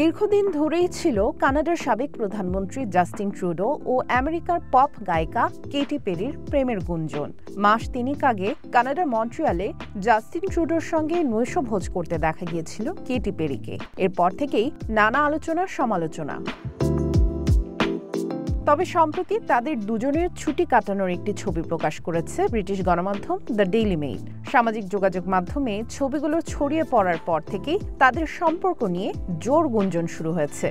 দীর্ঘদিন ধরেই ছিল কানাডার সাবেক প্রধানমন্ত্রী জাস্টিন ট্রুডো ও আমেরিকার পপ গায়িকা কেটি পেরির প্রেমের গুঞ্জন। মাস তিনেক আগে কানাডার মন্ট্রিয়ালে জাস্টিন ট্রুডোর সঙ্গে নৈশভোজ করতে দেখা গিয়েছিল কেটি পেরিকে। এরপর থেকেই নানা আলোচনা সমালোচনা। তবে সম্প্রতি তাদের দুজনের ছুটি কাটানোর একটি ছবি প্রকাশ করেছে ব্রিটিশ গণমাধ্যম দ্য ডেইলি মেইল। সামাজিক যোগাযোগ মাধ্যমে ছবিগুলো ছড়িয়ে পড়ার পর থেকেই তাদের সম্পর্ক নিয়ে জোর গুঞ্জন শুরু হয়েছে।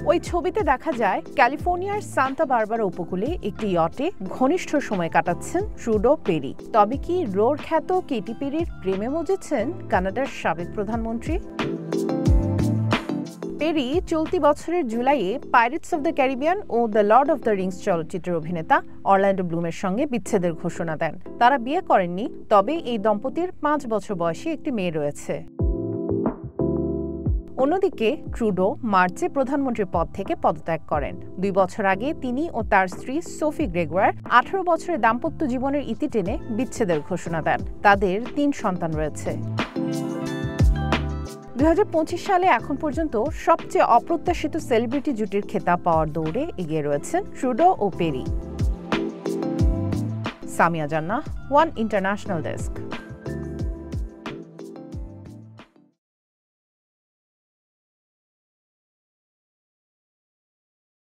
ওই ছবিতে দেখা যায় ক্যালিফোর্নিয়ার সান্তা বারবারা উপকূলে একটি ইয়টে ঘনিষ্ঠ সময় কাটাচ্ছেন ট্রুডো পেরি। তবে কি রোর খ্যাত কেটি পেরির প্রেমে মজেছেন কানাডার সাবেক প্রধানমন্ত্রী? পেরি চলতি বছরের জুলাইয়ে পাইরেটস অব দ্য ক্যারিবিয়ান ও the Lord of the Rings চলচ্চিত্রের অভিনেতা অরল্যান্ডো ব্লুমের সঙ্গে বিচ্ছেদের ঘোষণা দেন। তারা বিয়ে করেননি, তবে এই দম্পতির 5 বছর বয়সী একটি মেয়ে রয়েছে। অন্যদিকে ট্রুডো মার্চে প্রধানমন্ত্রীর পদ থেকে পদত্যাগ করেন। 2 বছর আগে তিনি ও তার স্ত্রী সোফি গ্রেগওয়ার 18 বছরের দাম্পত্য জীবনের ইতি টেনে বিচ্ছেদের ঘোষণা দেন। তাদের 3 সন্তান রয়েছে। 2025 সালে এখন পর্যন্ত সবচেয়ে অপ্রত্যাশিত সেলিব্রিটি জুটির খেতাব পাওয়ার দৌড়ে এগিয়ে রয়েছেন ট্রুডো ও পেরি। সামিয়া জান্নাহ, ওয়ান ইন্টারন্যাশনাল ডেস্ক।